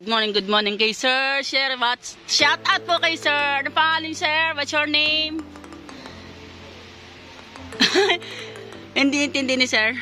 Good morning kay Sir. Sir, shout out po kay Sir. Ano pangalan, Sir? What's your name? Hindi intindi ni Sir.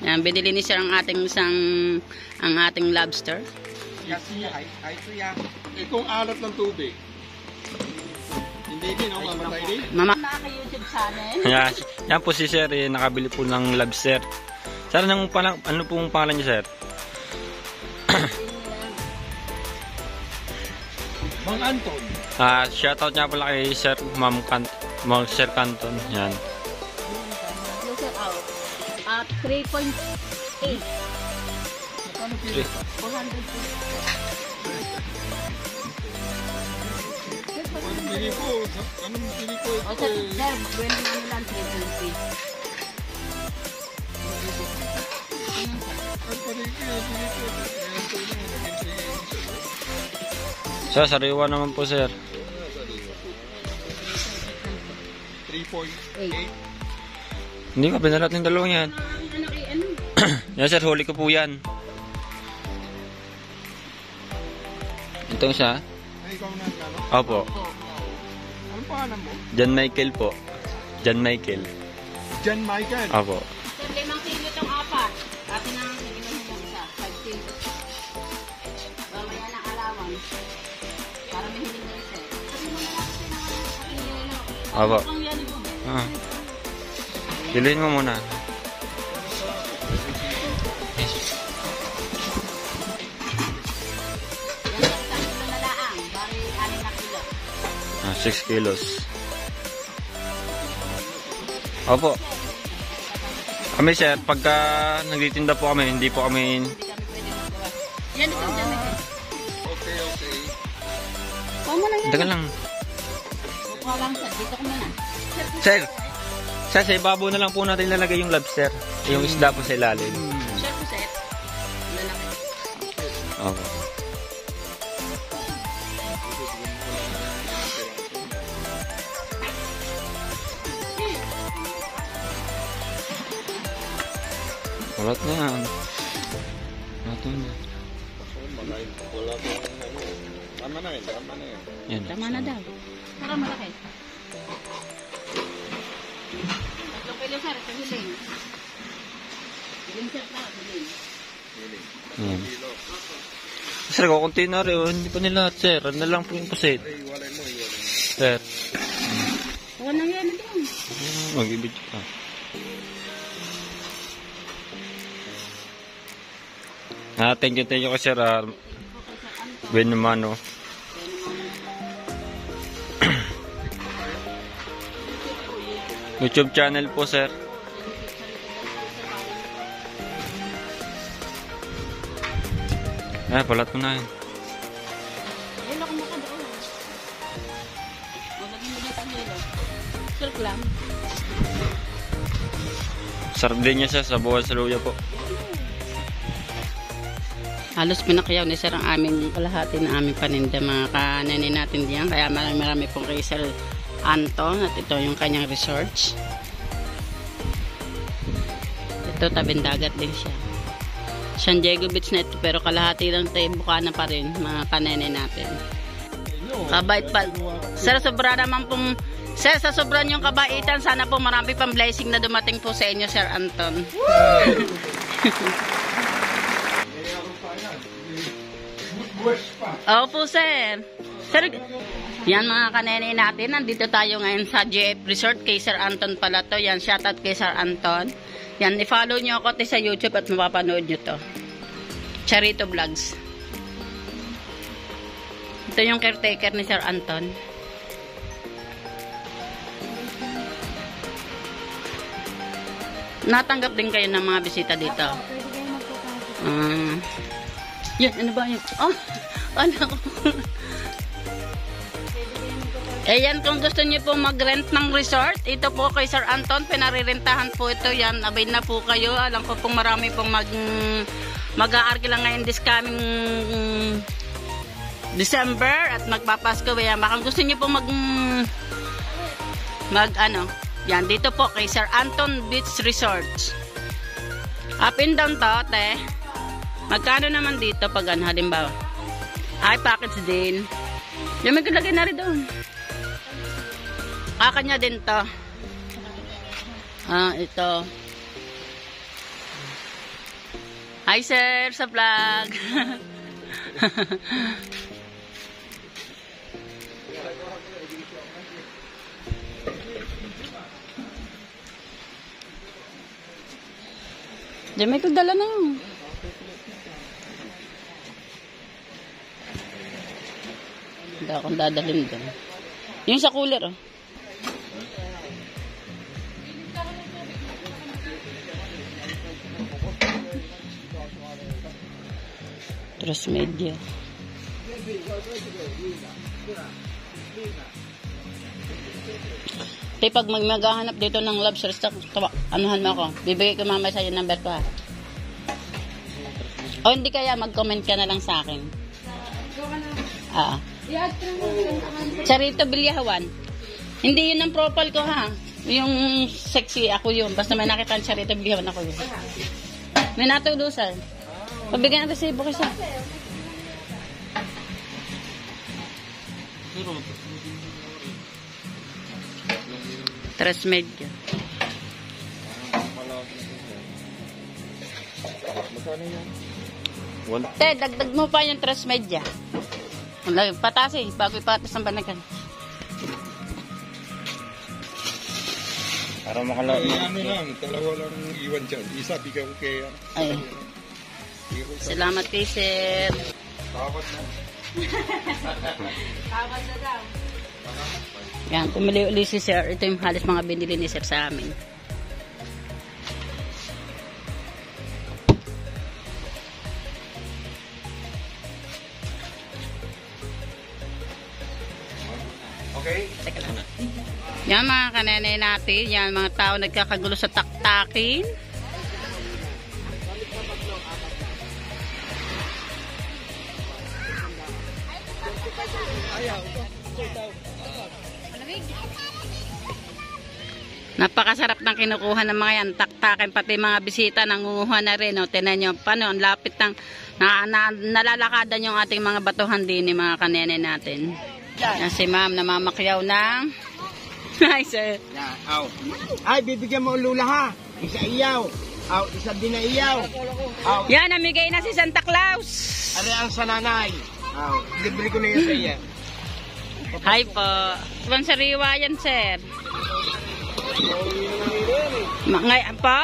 Yan, binili ni Sir ang ating lobster. Kasi ay ito yan. Itong alat ng tubig. Hindi din, no? Mamatay din. Mama, naka-YouTube channel. Yan po si Sir, nakabili po ng lobster. Sir, ano pong pangalan niya, Sir? Mang Anton. Shoutout niya pala kay Sir Sir Canton. Yan. Look it out. 3.8. 400. Pili ko. Anong pili ko ito? O, Sir, bueno naman lang 3.8. Sir, sariwa naman po, Sir. 3.8. Hindi ka, pinalat ng dalawang yan. Yan, Sir, huli ko po yan. Itong siya? Ay, ikaw na ano? Opo. Anong pangalan mo? John Michael po. John Michael. John Michael. Opo. Sir, 5 kilo itong apat. Atin na ang naginom mo isa. 5 kilo. Mamaya na alawan. Para may hindi na rin, Sir. Sabi mo na lang kasi na Opo. ang yan mo. Bilhin mo muna. Yan, Sir, 1 kilo na laang. Bari 6 na kilo. 6 kilos. Opo. Kami, Sir, pagka nagtitinda po kami, hindi po kami... Hindi kami pwede magawa. Yan ito, dyan ito. Okay. Huwag mo na yan. Tagal lang. Huwag lang, Sir. Dito ko muna. Sir, sa ibabaw na lang po natin lalagay yung lobster. Yung isda po sa ilalim. Sir po, Sir. Lalaki. Opo. Walat na yan. Walat na yan. Wala po ano. Tama na yun. Yan. Tama na daw. Parang malaki. 3 kilo, Sir. Ito hiling. Hiling, Sir, na. Hiling. Yan. Sir, kukunti na rin. Hindi pa nila, Sir. Ano lang po yung pusit. Ay, walay mo. Sir. Huwag nang yan din. Mag-ibig ka. Thank you kay Sir. Ben naman, no. YouTube channel po, Sir. Palat mo na yun. Wala kong makadaon. Lagyan mo dito ang yelo. Sir, lang. Sardinya siya sa buwan sa luya po. Halos pinakayaw ni Sir ang aming kalahati na aming paninda, mga kananin natin diyan. Kaya marami pong kay Sir Anton at ito yung kanyang research. Ito tabing dagat din siya. San Diego Beach na ito, pero kalahati lang tayo Bukana pa rin, mga kananin natin. Kabait pa. Sir, sobra naman pong Sir, sa sobrang yung kabaitan, sana po marami pang blessing na dumating po sa inyo, Sir Anton. Opo, Sir. Sir, yan mga kanene natin. Nandito tayo ngayon sa JF Resort kay Sir Anton pala to. Yan, shoutout kay Sir Anton. Yan, i-follow nyo ako sa YouTube at mapapanood nyo to. Charito Vlogs. Ito yung caretaker ni Sir Anton. Natanggap din kayo ng mga bisita dito. Yan, ano ba yun? Oh, ano ko? Ayan, kung gusto niyo po mag-rent ng resort, ito po kay Sir Anton, pinarirentahan po ito. Yan, avail na po kayo. Alam ko pong marami pong mag-aarki lang ngayon this coming December at magpapasko. Yan, baka gusto niyo po yan, dito po kay Sir Anton Beach Resort. Up and down to, te. Magkano naman dito pag ano, halimbawa? Ay, package din. Yung may lagay na rin doon. Kanya din to. Ito. Hi, sir, sa vlog. Diyan may kagdala na yun. Hindi akong dadalhin doon. Yung sa cooler, oh. Trust media. Pag maghahanap dito ng lobster stock, anuhan mo ako. Bibigay ko mamaya sa iyo number ko, ha. O hindi kaya mag-comment ka na lang sa akin. Charito Bilyawan. Hindi yun ang profile ko, ha. Yung sexy, ako yun. Basta may nakita ang Charito Bilyawan, ako yun. May natulusan. Pabigyan ang resibo kasi. Trust media. Te, dagdag mo pa yung trust media. Patasin, bago ipatas ang banagan. Para makalawin. Ano lang, dalawa lang iwan dyan. Isa, bigyan ko kaya. Ay. Salamat kay sir. Tawad na. Tawad na daw. Yan, tumuli uli si sir. Ito yung halos mga binili ni sir sa amin. Okay? Teka lang. Yan mga kanenay natin. Yan mga tao nagkakagulo sa taktakin. Napakasarap ng kinukuha ng mga yan. Taktakin pati mga bisita nangunguha na rin. O, tinan nyo. Paano? Ang lapit ng nalalakadan yung ating mga batuhan din ni mga kanene natin. Yan si ma'am namamakyaw ng ay sir. Ay, bibigyan mo lula ha. Isa iyaw. Isa din na iyaw. Yan, namigay na si Santa Claus. Ano ang sananay? Libre ko na yan sa iya. Hi po. Sponsoriwa yan, sir. Ngayon po?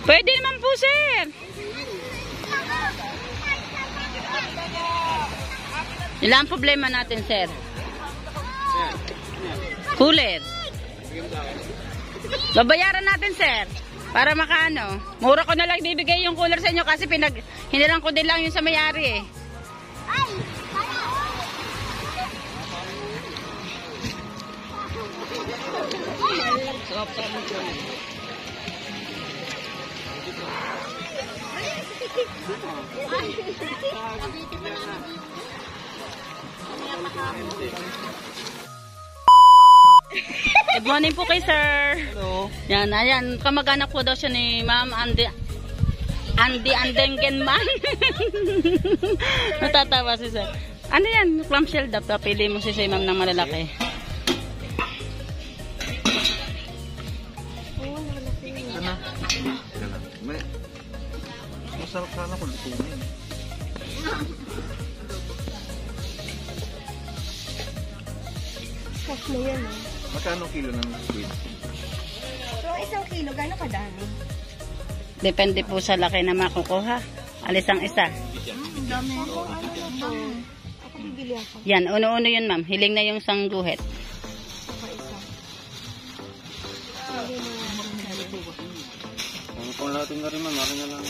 Pwede naman po, sir. Ilan ang problema natin, sir? Cooler. Babayaran natin, sir. Para makaano. Mura ko na lang bibigay yung cooler sa inyo kasi hiniram ko din lang yung sa mayari eh. Good morning po kay sir. Hello. Yan, ayan. Kamag-anak po daw siya ni Ma'am Andy Andengenman. Natatawa si sir. Ano yan? Clamshell daw. Pili mo si Ma'am ng malalaki. Masarap sana kung lutunin. Cash mo yan eh. Magkano kilo ng squid? So, 1 kilo, gano'n kadami? Depende po sa laki na makukuha. Alis ang isa. Dami. Ako bibili ako. Yan, uno-uno yun ma'am. Hiling na yung sangguhit. Ako isa. Kung lahat na rin ma'am, marin na lang.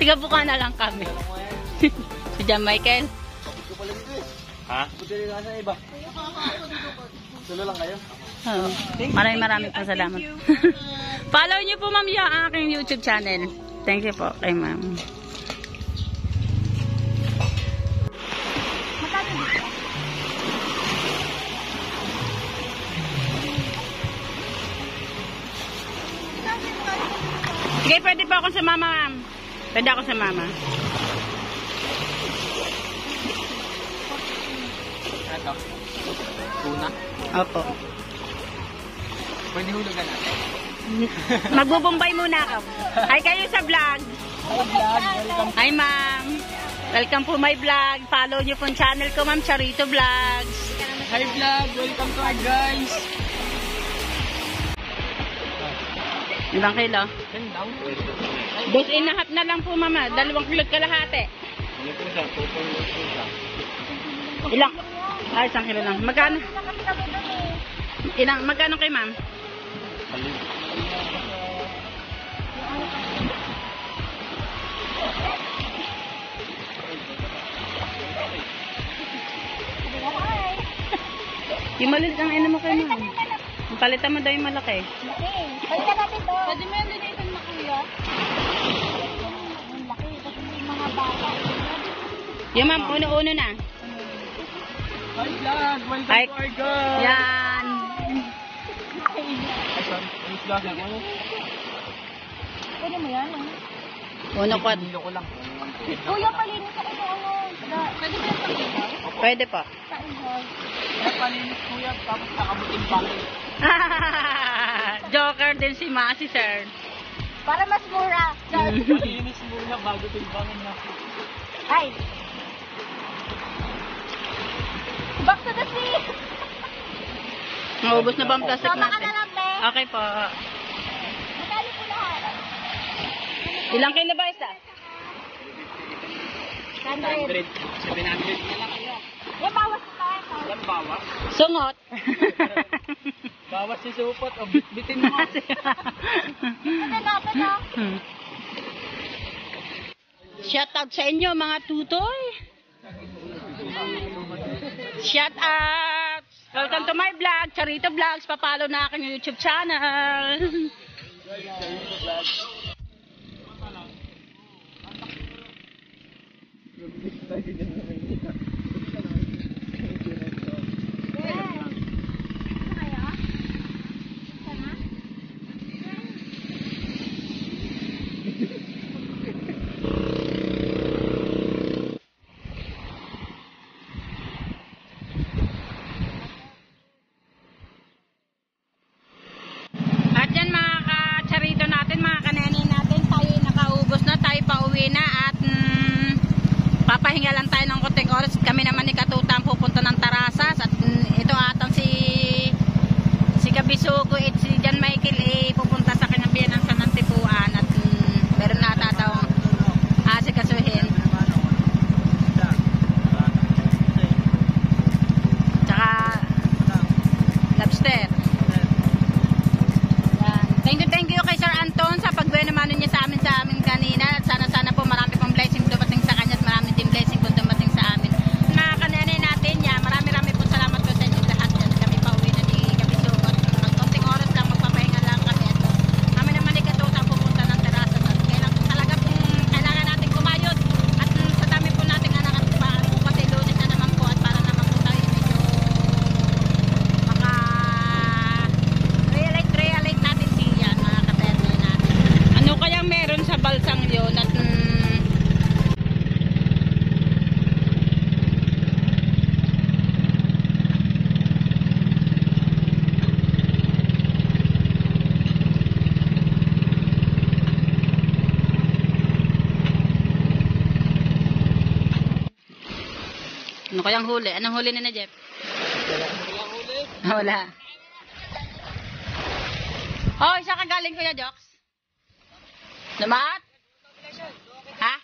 Tiga-buka na lang kami. Si John Michael. Ha? Oo. Maraming pong salamat. Follow niyo po ma'am yung aking YouTube channel. Thank you po kay ma'am. Sige, pwede po ako sa mama, ma'am. Pwede ako sa mama. Ito. Tuna. Opo. Pwede hulugan natin. Magbubumbay muna ako. Hi kayo sa vlog. Hi ma'am. Welcome po my vlog. Follow niyo po ang channel ko ma'am, Charito Vlogs. Hi vlog, welcome to our guys. Ilang kilo? 2.5 na lang po mama. 2 kilot kalahati. Ilang? Ay, 1 kilo lang. Magkano? Magkano kay ma'am? Yung maliit ang ina mo kay ma'am. Palitan mo daw yung malaki. Okay. Palitan natin to. Pwede mo yung linitin na kuya? Ang laki. Kasi may mga bata. Yung ma'am, uno-uno na. Hi vlog, welcome Hi. to our guys. Yan. Pwede mo yan, Uno ko. Ko lang. Kuya, palinis ako ito, Pwede mo yung palinis? Pwede po. Kaya palinis kuya, tapos nakabuting bangin. Joker din si Masi, sir. Para mas mura. Palinis muna bago timbangin na. Ay. Back to the sea. Maubos na ba ang plastic Sama ka natin? na lang, be. Okay po. Magkano po lahat? Ilang kilo ba isa? 700 na lang kayo. Yung bawas na tayo. Walang bawas. Sungot. Bawas si supot o bitbitin mo. Ano natin, ha? Shout out sa inyo mga tutoy. Shout out. Welcome to my vlog, Charito Vlogs. Papalo na aking YouTube channel. At yan mga ka-charito natin, mga kanenay natin, tayo nakaubos na, tayo pauwi na at papahinga lang tayo ng konting oras. Kami naman ni Katutang pupunta ng Tarasas at ito atang si Kabisugo at si John Michael pupunta sa kanyang biyanan sa Nantipuan at meron na tatawang asikasuhin. Tsaka lobster. Thank you kay Sir Anton sa pagbuenamano niya sa amin kanina at sana po marami pong blessing dumating sa kanya at marami din blessing po dumating sa amin. Mga kananay natin, marami po salamat po sa inyo lahat yan. Kami pa uwi na ni Kabisugo at magkonting oras lang magpapahinga lang kami at kami naman ni Katutang pupunta ng terasa at talaga pong kailangan natin kumayod at sa dami po nating anak at bukas ay Lunes na naman po at para naman po tayo medyo relate natin siya mga katerno natin. Ano kayang meron sa balsang yun at ano kayang huli? Anong huli na Jeff? Wala. Oh, isa ka galing Kuya Joks? Namat? Ha?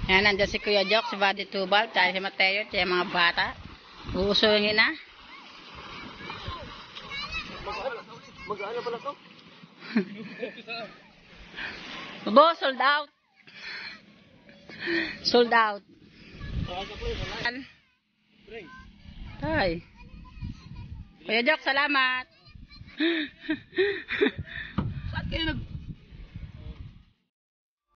Yan, nandiyan si Kuya Jok, si Buddy Tubal, tayo si Mateo, tayo mga bata. Uusungin na. Mag-ano pala to? Bo, sold out. Sold out. Tay. Kuya Jok, salamat. Saan kayo